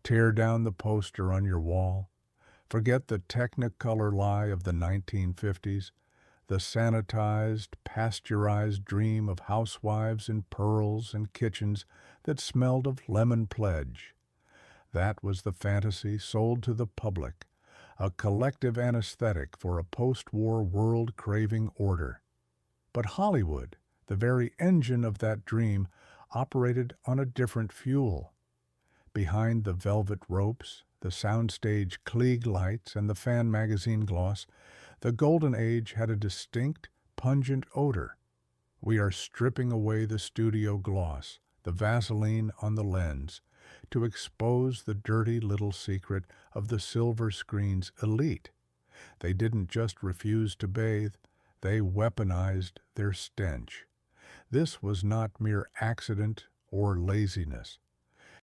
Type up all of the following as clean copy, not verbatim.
Tear down the poster on your wall. Forget the Technicolor lie of the 1950s, the sanitized, pasteurized dream of housewives in pearls and kitchens that smelled of lemon pledge. That was the fantasy sold to the public, a collective anesthetic for a post-war world craving order. But Hollywood, the very engine of that dream, operated on a different fuel. Behind the velvet ropes, the soundstage Klieg lights, and the fan magazine gloss, the Golden Age had a distinct, pungent odor. We are stripping away the studio gloss, the Vaseline on the lens, to expose the dirty little secret of the silver screen's elite. They didn't just refuse to bathe, they weaponized their stench. This was not mere accident or laziness.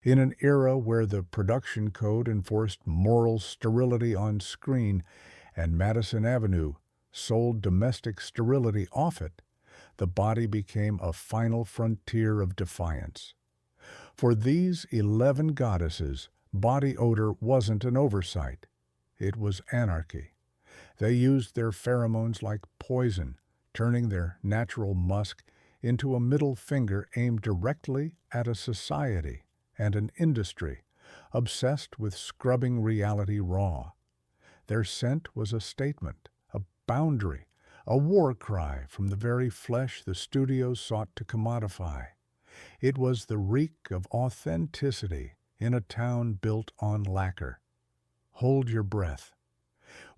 In an era where the production code enforced moral sterility on screen and Madison Avenue sold domestic sterility off it, the body became a final frontier of defiance. For these 11 goddesses, body odor wasn't an oversight. It was anarchy. They used their pheromones like poison, turning their natural musk into a middle finger aimed directly at a society and an industry obsessed with scrubbing reality raw. Their scent was a statement, a boundary, a war cry from the very flesh the studios sought to commodify. It was the reek of authenticity in a town built on lacquer. Hold your breath.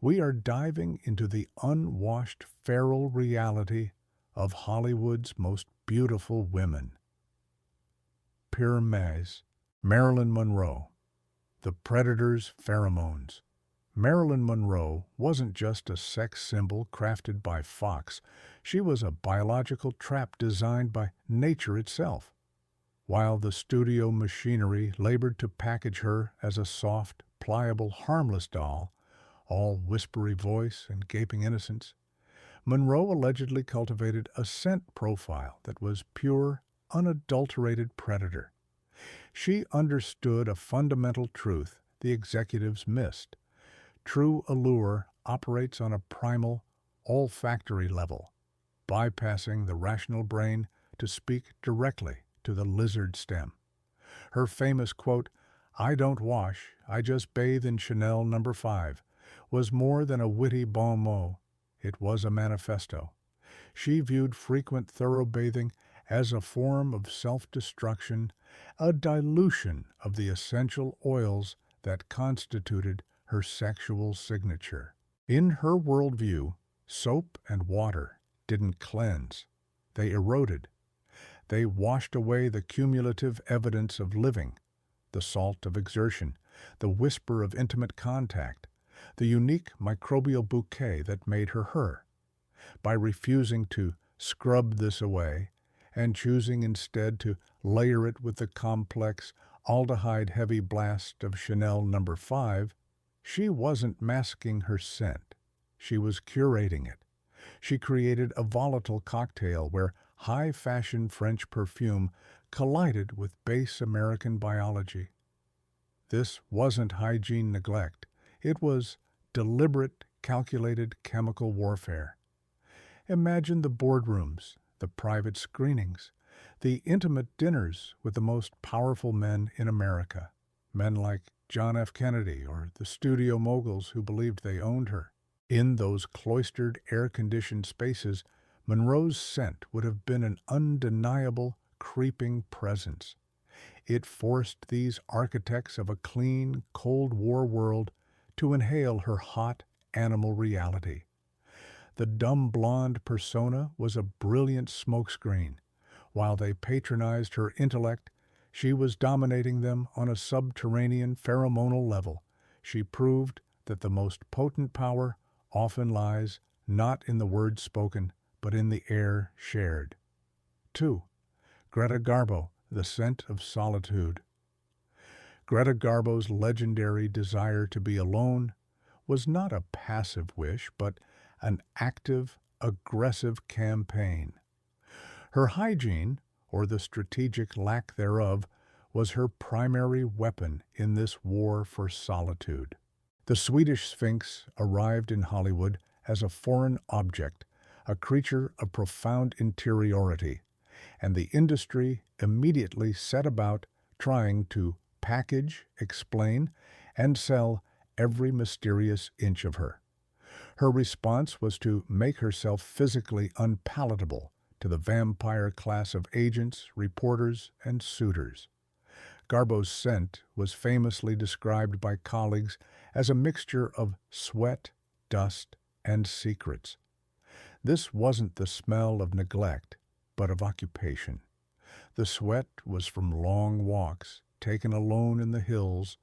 We are diving into the unwashed feral reality of Hollywood's most beautiful women. Pure Maize, Marilyn Monroe. The Predator's Pheromones. Marilyn Monroe wasn't just a sex symbol crafted by Fox. She was a biological trap designed by nature itself. While the studio machinery labored to package her as a soft, pliable, harmless doll, all whispery voice and gaping innocence, Monroe allegedly cultivated a scent profile that was pure, unadulterated predator. She understood a fundamental truth the executives missed. True allure operates on a primal, olfactory level, bypassing the rational brain to speak directly to the lizard stem. Her famous quote, "I don't wash, I just bathe in Chanel No. 5, was more than a witty bon mot. It was a manifesto. She viewed frequent thorough bathing as a form of self-destruction, a dilution of the essential oils that constituted her sexual signature. In her worldview, soap and water didn't cleanse. They eroded. They washed away the cumulative evidence of living, the salt of exertion, the whisper of intimate contact, the unique microbial bouquet that made her her. By refusing to scrub this away and choosing instead to layer it with the complex aldehyde-heavy blast of Chanel No. 5, she wasn't masking her scent. She was curating it. She created a volatile cocktail where high-fashion French perfume collided with base American biology. This wasn't hygiene neglect. It was deliberate, calculated chemical warfare. Imagine the boardrooms, the private screenings, the intimate dinners with the most powerful men in America, men like John F. Kennedy or the studio moguls who believed they owned her. In those cloistered, air-conditioned spaces, Monroe's scent would have been an undeniable, creeping presence. It forced these architects of a clean, Cold War world to inhale her hot, animal reality. The dumb blonde persona was a brilliant smokescreen. While they patronized her intellect, she was dominating them on a subterranean pheromonal level. She proved that the most potent power often lies not in the words spoken, but in the air shared. 2. Greta Garbo, the scent of solitude. Greta Garbo's legendary desire to be alone was not a passive wish, but an active, aggressive campaign. Her hygiene, or the strategic lack thereof, was her primary weapon in this war for solitude. The Swedish Sphinx arrived in Hollywood as a foreign object, a creature of profound interiority, and the industry immediately set about trying to package, explain, and sell every mysterious inch of her. Her response was to make herself physically unpalatable to the vampire class of agents, reporters, and suitors. Garbo's scent was famously described by colleagues as a mixture of sweat, dust, and secrets. This wasn't the smell of neglect, but of occupation. The sweat was from long walks, taken alone in the hills,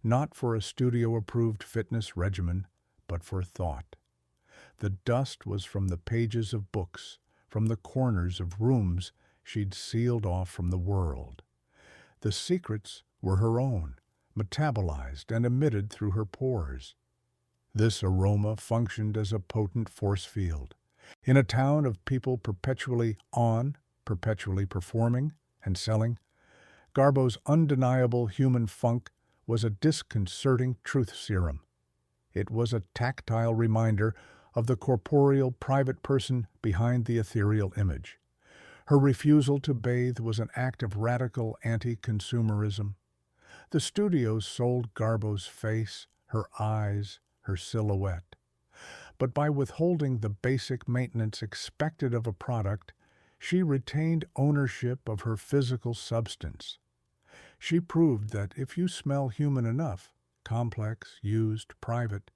not for a studio-approved fitness regimen, but for thought. The dust was from the pages of books, from the corners of rooms she'd sealed off from the world. The secrets were her own, metabolized and emitted through her pores. This aroma functioned as a potent force field. In a town of people perpetually on, perpetually performing and selling, Garbo's undeniable human funk was a disconcerting truth serum. It was a tactile reminder of the corporeal private person behind the ethereal image. Her refusal to bathe was an act of radical anti-consumerism. The studios sold Garbo's face, her eyes, her silhouette. But by withholding the basic maintenance expected of a product, she retained ownership of her physical substance. She proved that if you smell human enough, complex, used, private,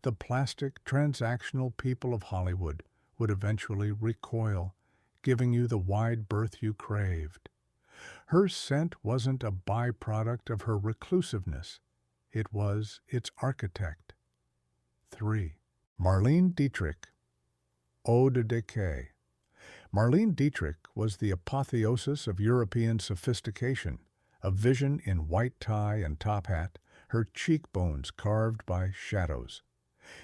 the plastic, transactional people of Hollywood would eventually recoil, giving you the wide berth you craved. Her scent wasn't a byproduct of her reclusiveness. It was its architect. 3. Marlene Dietrich, Eau de Decay. Marlene Dietrich was the apotheosis of European sophistication, a vision in white tie and top hat, her cheekbones carved by shadows.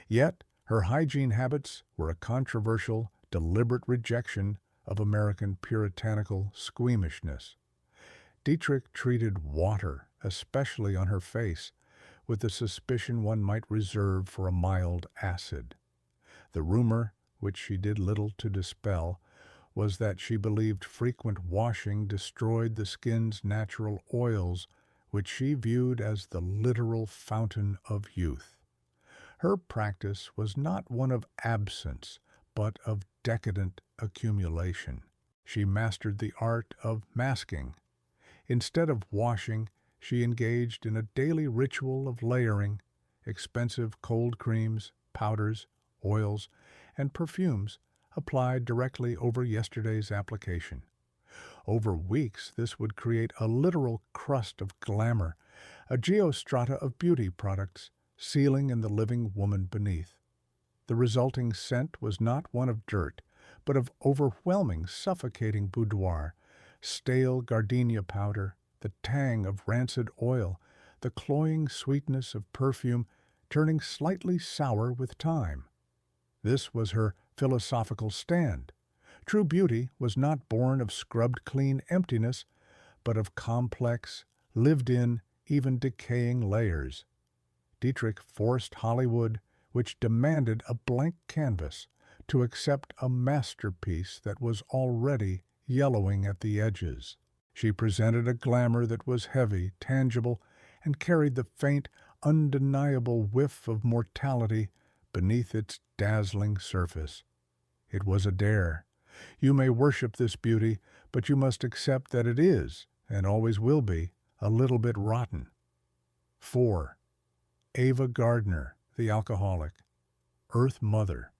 Yet her hygiene habits were a controversial, deliberate rejection of American puritanical squeamishness. Dietrich treated water, especially on her face, with the suspicion one might reserve for a mild acid. The rumor, which she did little to dispel, was that she believed frequent washing destroyed the skin's natural oils, which she viewed as the literal fountain of youth. Her practice was not one of absence, but of decadent accumulation. She mastered the art of masking. Instead of washing, she engaged in a daily ritual of layering, expensive cold creams, powders, oils, and perfumes applied directly over yesterday's application. Over weeks, this would create a literal crust of glamour, a geostrata of beauty products, sealing in the living woman beneath. The resulting scent was not one of dirt, but of overwhelming, suffocating boudoir, stale gardenia powder, the tang of rancid oil, the cloying sweetness of perfume turning slightly sour with time. This was her philosophical stand. True beauty was not born of scrubbed-clean emptiness, but of complex, lived-in, even decaying layers. Dietrich forced Hollywood, which demanded a blank canvas, to accept a masterpiece that was already yellowing at the edges. She presented a glamour that was heavy, tangible, and carried the faint, undeniable whiff of mortality beneath its dazzling surface. It was a dare. You may worship this beauty, but you must accept that it is, and always will be, a little bit rotten. 4. Ava Gardner, the alcoholic. Earth Mother.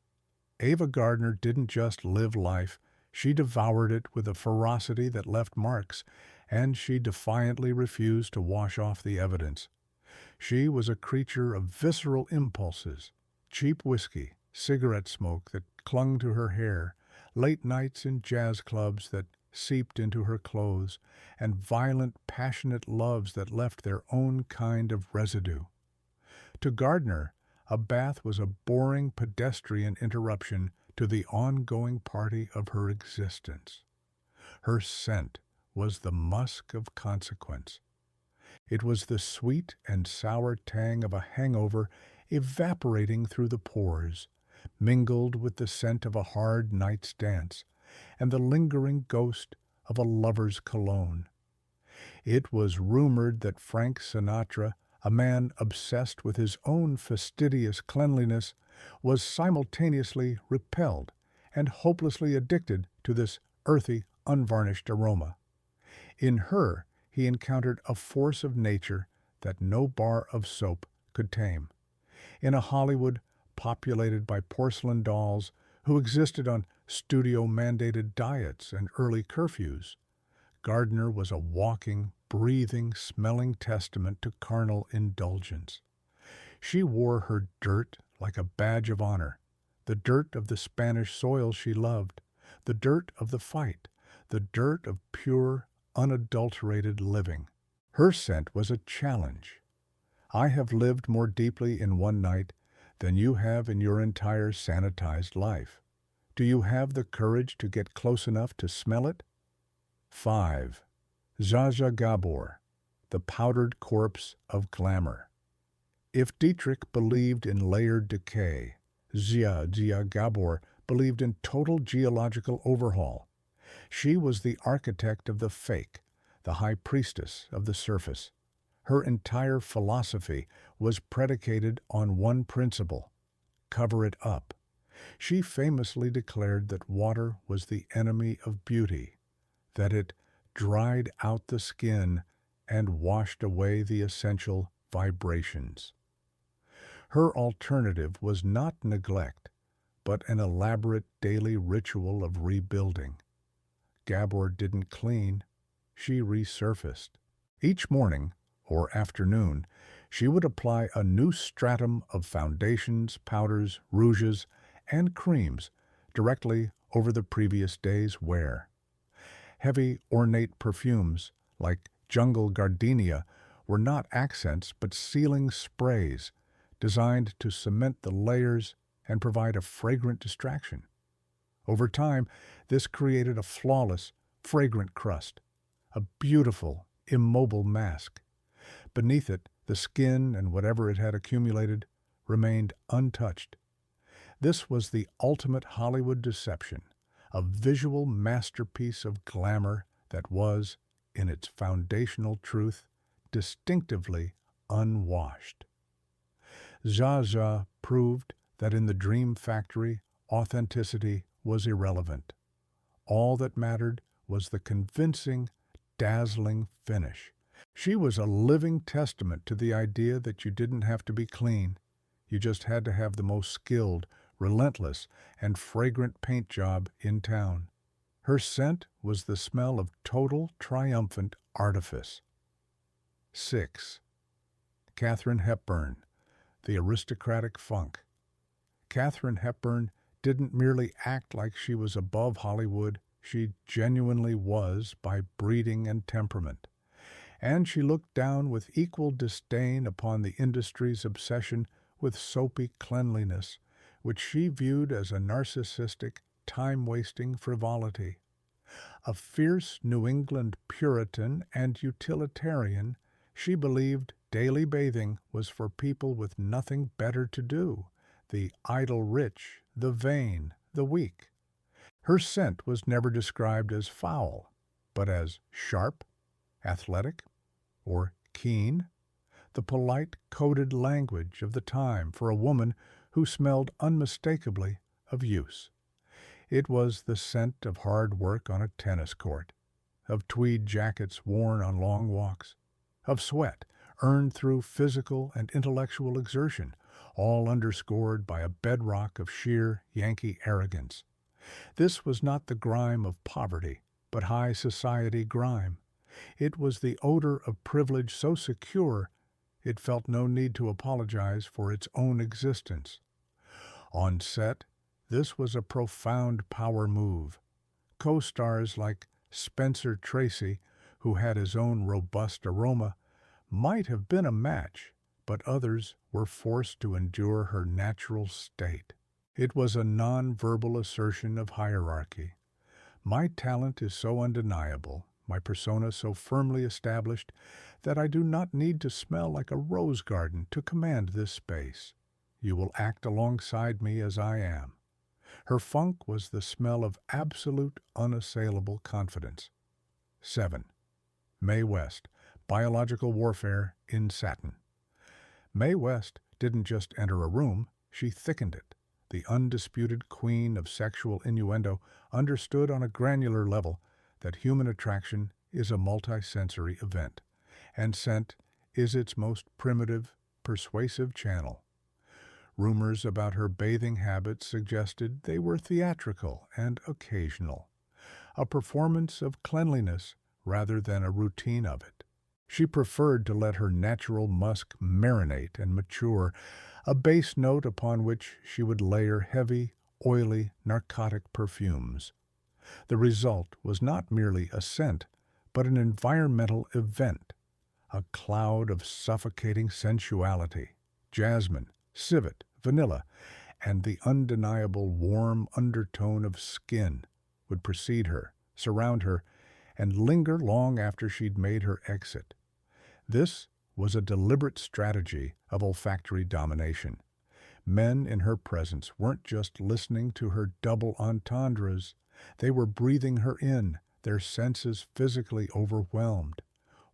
Ava Gardner didn't just live life, she devoured it with a ferocity that left marks, and she defiantly refused to wash off the evidence. She was a creature of visceral impulses, cheap whiskey, cigarette smoke that clung to her hair, late nights in jazz clubs that seeped into her clothes, and violent, passionate loves that left their own kind of residue. To Gardner, a bath was a boring pedestrian interruption to the ongoing party of her existence. Her scent was the musk of consequence. It was the sweet and sour tang of a hangover evaporating through the pores, mingled with the scent of a hard night's dance and the lingering ghost of a lover's cologne. It was rumored that Frank Sinatra, a man obsessed with his own fastidious cleanliness, was simultaneously repelled and hopelessly addicted to this earthy, unvarnished aroma. In her, he encountered a force of nature that no bar of soap could tame. In a Hollywood populated by porcelain dolls who existed on studio-mandated diets and early curfews, Gardner was a walking, breathing, smelling testament to carnal indulgence. She wore her dirt like a badge of honor, the dirt of the Spanish soil she loved, the dirt of the fight, the dirt of pure, unadulterated living. Her scent was a challenge. I have lived more deeply in one night than you have in your entire sanitized life. Do you have the courage to get close enough to smell it? 5. Zsa Zsa Gabor, the powdered corpse of glamour. If Dietrich believed in layered decay, Zsa Zsa Gabor believed in total geological overhaul. She was the architect of the fake, the high priestess of the surface. Her entire philosophy was predicated on one principle: cover it up. She famously declared that water was the enemy of beauty, that it dried out the skin and washed away the essential vibrations. Her alternative was not neglect, but an elaborate daily ritual of rebuilding. Gabor didn't clean, she resurfaced. Each morning, or afternoon, she would apply a new stratum of foundations, powders, rouges, and creams directly over the previous day's wear. Heavy, ornate perfumes, like jungle gardenia, were not accents but sealing sprays designed to cement the layers and provide a fragrant distraction. Over time, this created a flawless, fragrant crust, a beautiful, immobile mask. Beneath it, the skin and whatever it had accumulated remained untouched. This was the ultimate Hollywood deception, a visual masterpiece of glamour that was, in its foundational truth, distinctively unwashed. Zsa Zsa proved that in the dream factory, authenticity was irrelevant. All that mattered was the convincing, dazzling finish. She was a living testament to the idea that you didn't have to be clean. You just had to have the most skilled, relentless, and fragrant paint job in town. Her scent was the smell of total, triumphant artifice. 6. Katharine Hepburn, the aristocratic funk. Katharine Hepburn didn't merely act like she was above Hollywood, she genuinely was by breeding and temperament. And she looked down with equal disdain upon the industry's obsession with soapy cleanliness, which she viewed as a narcissistic, time-wasting frivolity. A fierce New England Puritan and utilitarian, she believed daily bathing was for people with nothing better to do, the idle rich, the vain, the weak. Her scent was never described as foul, but as sharp, athletic, or keen, the polite, coded language of the time for a woman who smelled unmistakably of use. It was the scent of hard work on a tennis court, of tweed jackets worn on long walks, of sweat earned through physical and intellectual exertion, all underscored by a bedrock of sheer Yankee arrogance. This was not the grime of poverty, but high society grime. It was the odor of privilege so secure it felt no need to apologize for its own existence. On set, this was a profound power move. Co-stars like Spencer Tracy, who had his own robust aroma, might have been a match, but others were forced to endure her natural state. It was a non-verbal assertion of hierarchy. My talent is so undeniable, my persona so firmly established that I do not need to smell like a rose garden to command this space. You will act alongside me as I am. Her funk was the smell of absolute, unassailable confidence. 7. Mae West, biological warfare in satin. Mae West didn't just enter a room, she thickened it. The undisputed queen of sexual innuendo understood on a granular level that human attraction is a multisensory event, and scent is its most primitive, persuasive channel. Rumors about her bathing habits suggested they were theatrical and occasional, a performance of cleanliness rather than a routine of it. She preferred to let her natural musk marinate and mature, a base note upon which she would layer heavy, oily, narcotic perfumes. The result was not merely a scent, but an environmental event, a cloud of suffocating sensuality. Jasmine, civet, vanilla, and the undeniable warm undertone of skin would precede her, surround her, and linger long after she'd made her exit. This was a deliberate strategy of olfactory domination. Men in her presence weren't just listening to her double entendres, they were breathing her in, their senses physically overwhelmed.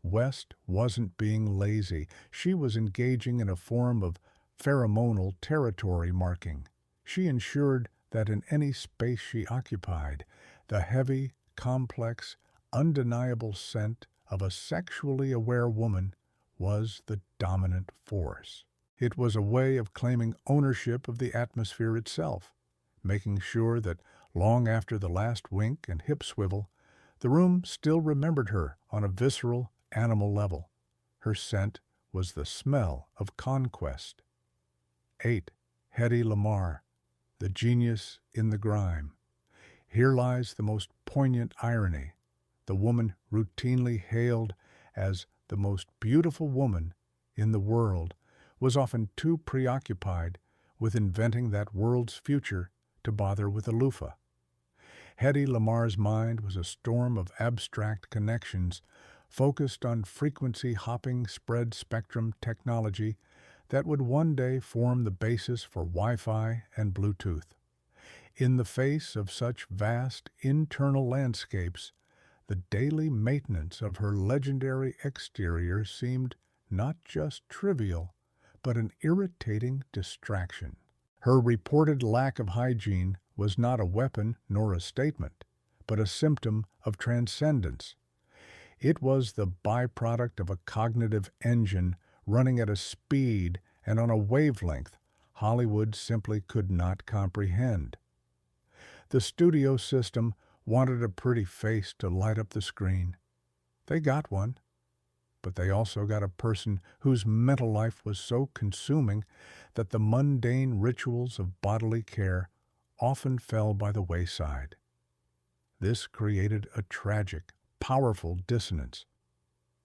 West wasn't being lazy, she was engaging in a form of pheromonal territory marking. She ensured that in any space she occupied, the heavy, complex, undeniable scent of a sexually aware woman was the dominant force. It was a way of claiming ownership of the atmosphere itself, making sure that long after the last wink and hip swivel, the room still remembered her on a visceral, animal level. Her scent was the smell of conquest. 8. Hedy Lamarr, the genius in the grime. Here lies the most poignant irony. The woman routinely hailed as the most beautiful woman in the world was often too preoccupied with inventing that world's future to bother with a loofah. Hedy Lamarr's mind was a storm of abstract connections focused on frequency-hopping spread-spectrum technology that would one day form the basis for Wi-Fi and Bluetooth. In the face of such vast internal landscapes, the daily maintenance of her legendary exterior seemed not just trivial, but an irritating distraction. Her reported lack of hygiene was not a weapon nor a statement, but a symptom of transcendence. It was the byproduct of a cognitive engine running at a speed and on a wavelength Hollywood simply could not comprehend. The studio system wanted a pretty face to light up the screen. They got one, but they also got a person whose mental life was so consuming that the mundane rituals of bodily care often fell by the wayside. This created a tragic, powerful dissonance.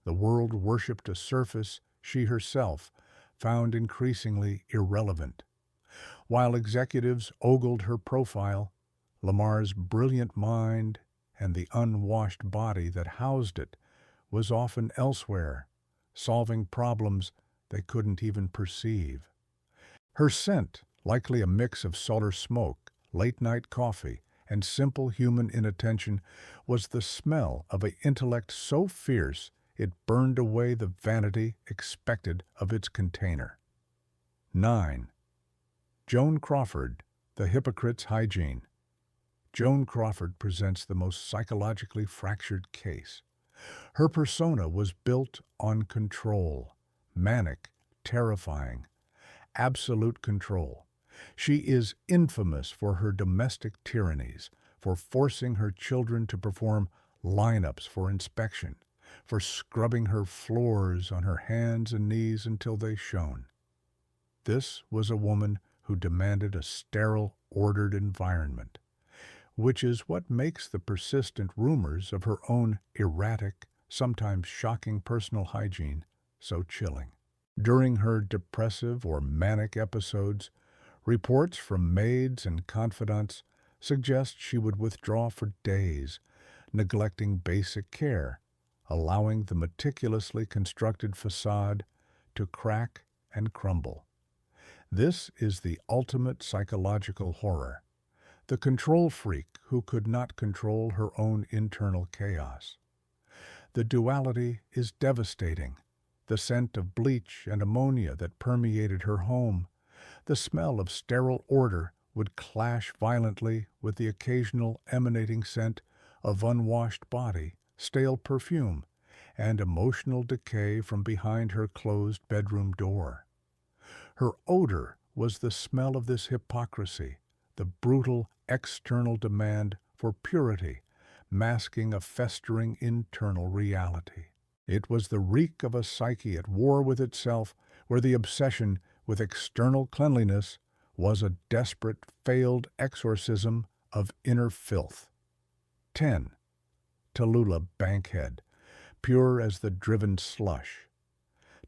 The world worshipped a surface she herself found increasingly irrelevant. While executives ogled her profile, Lamarr's brilliant mind and the unwashed body that housed it was often elsewhere, solving problems they couldn't even perceive. Her scent, likely a mix of solar smoke, late-night coffee, and simple human inattention, was the smell of an intellect so fierce it burned away the vanity expected of its container. 9. Joan Crawford, the hypocrite's hygiene. Joan Crawford presents the most psychologically fractured case. Her persona was built on control, manic, terrifying, absolute control. She is infamous for her domestic tyrannies, for forcing her children to perform lineups for inspection, for scrubbing her floors on her hands and knees until they shone. This was a woman who demanded a sterile, ordered environment, which is what makes the persistent rumors of her own erratic, sometimes shocking personal hygiene so chilling. During her depressive or manic episodes, reports from maids and confidants suggest she would withdraw for days, neglecting basic care, allowing the meticulously constructed facade to crack and crumble. This is the ultimate psychological horror, the control freak who could not control her own internal chaos. The duality is devastating. The scent of bleach and ammonia that permeated her home, the smell of sterile odor would clash violently with the occasional emanating scent of unwashed body, stale perfume, and emotional decay from behind her closed bedroom door. Her odor was the smell of this hypocrisy, the brutal external demand for purity, masking a festering internal reality. It was the reek of a psyche at war with itself, where the obsession with external cleanliness was a desperate, failed exorcism of inner filth. 10. Tallulah Bankhead, pure as the driven slush.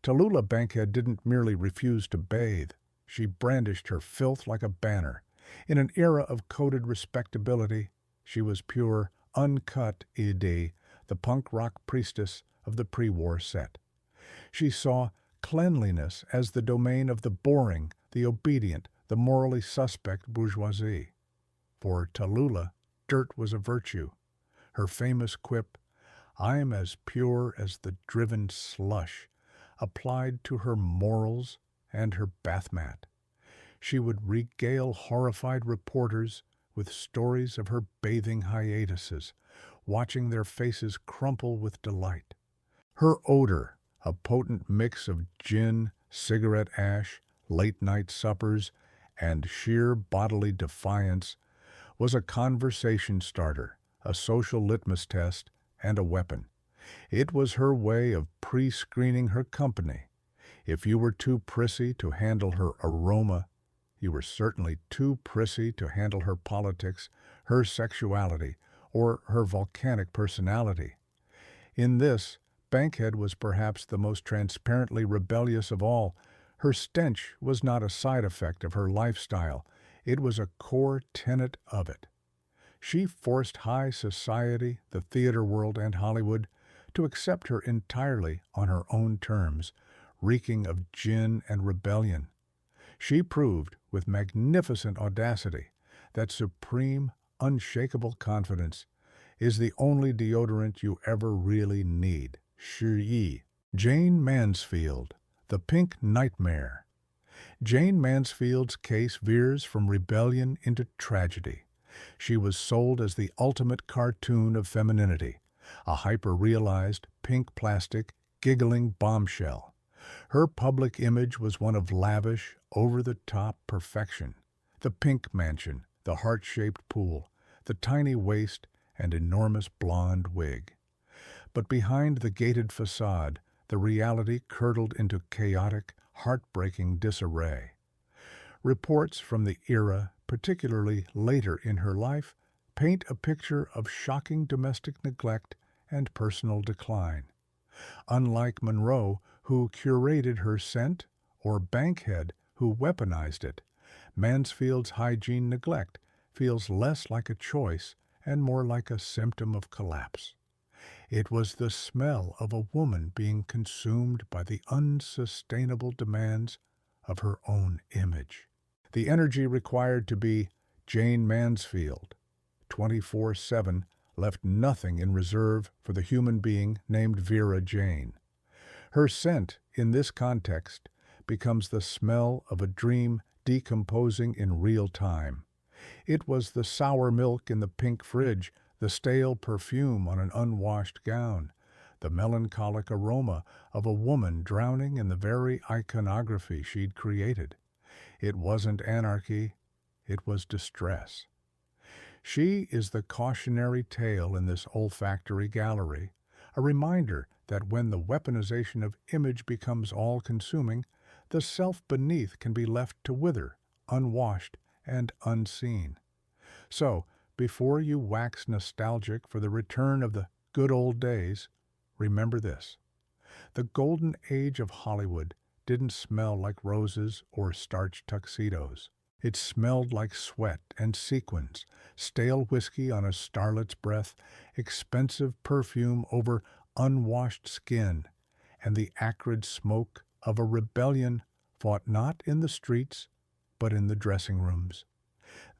Tallulah Bankhead didn't merely refuse to bathe. She brandished her filth like a banner. In an era of coded respectability, she was pure, uncut Ide, the punk rock priestess of the pre-war set. She saw cleanliness as the domain of the boring, the obedient, the morally suspect bourgeoisie. For Tallulah, dirt was a virtue. Her famous quip, "I'm as pure as the driven slush," applied to her morals and her bath mat. She would regale horrified reporters with stories of her bathing hiatuses, watching their faces crumple with delight. Her odor, a potent mix of gin, cigarette ash, late-night suppers, and sheer bodily defiance, was a conversation starter, a social litmus test, and a weapon. It was her way of pre-screening her company. If you were too prissy to handle her aroma, you were certainly too prissy to handle her politics, her sexuality, or her volcanic personality. In this, Bankhead was perhaps the most transparently rebellious of all. Her stench was not a side effect of her lifestyle. It was a core tenet of it. She forced high society, the theater world, and Hollywood to accept her entirely on her own terms, reeking of gin and rebellion. She proved, with magnificent audacity, that supreme, unshakable confidence is the only deodorant you ever really need. Shi. Jane Mansfield, the Pink Nightmare. Jane Mansfield's case veers from rebellion into tragedy. She was sold as the ultimate cartoon of femininity, a hyper-realized, pink plastic, giggling bombshell. Her public image was one of lavish, over-the-top perfection. The pink mansion, the heart-shaped pool, the tiny waist, and enormous blonde wig. But behind the gated facade, the reality curdled into chaotic, heartbreaking disarray. Reports from the era, particularly later in her life, paint a picture of shocking domestic neglect and personal decline. Unlike Monroe, who curated her scent, or Bankhead, who weaponized it, Mansfield's hygiene neglect feels less like a choice and more like a symptom of collapse. It was the smell of a woman being consumed by the unsustainable demands of her own image. The energy required to be Jane Mansfield, 24/7, left nothing in reserve for the human being named Vera Jane. Her scent, in this context, becomes the smell of a dream decomposing in real time. It was the sour milk in the pink fridge, the stale perfume on an unwashed gown, the melancholic aroma of a woman drowning in the very iconography she'd created. It wasn't anarchy, it was distress. She is the cautionary tale in this olfactory gallery, a reminder that when the weaponization of image becomes all-consuming, the self beneath can be left to wither, unwashed and unseen. So, before you wax nostalgic for the return of the good old days, remember this. The golden age of Hollywood didn't smell like roses or starched tuxedos. It smelled like sweat and sequins, stale whiskey on a starlet's breath, expensive perfume over unwashed skin, and the acrid smoke of a rebellion fought not in the streets, but in the dressing rooms.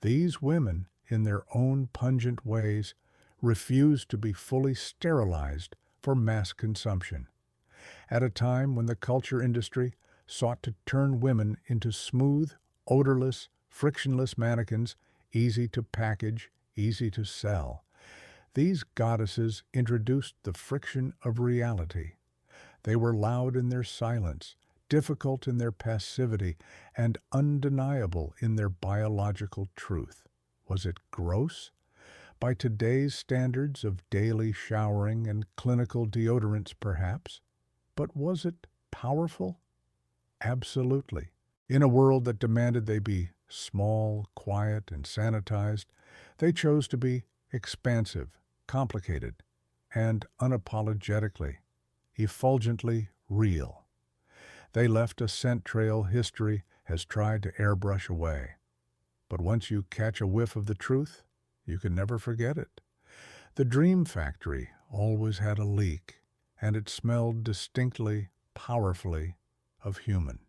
These women, in their own pungent ways, refused to be fully sterilized for mass consumption. At a time when the culture industry sought to turn women into smooth, odorless, frictionless mannequins, easy to package, easy to sell, these goddesses introduced the friction of reality. They were loud in their silence, difficult in their passivity, and undeniable in their biological truth. Was it gross? By today's standards of daily showering and clinical deodorants, perhaps. But was it powerful? Absolutely. In a world that demanded they be small, quiet, and sanitized, they chose to be expansive, complicated, and unapologetically, effulgently real. They left a scent trail history has tried to airbrush away. But once you catch a whiff of the truth, you can never forget it. The Dream Factory always had a leak, and it smelled distinctly, powerfully of human.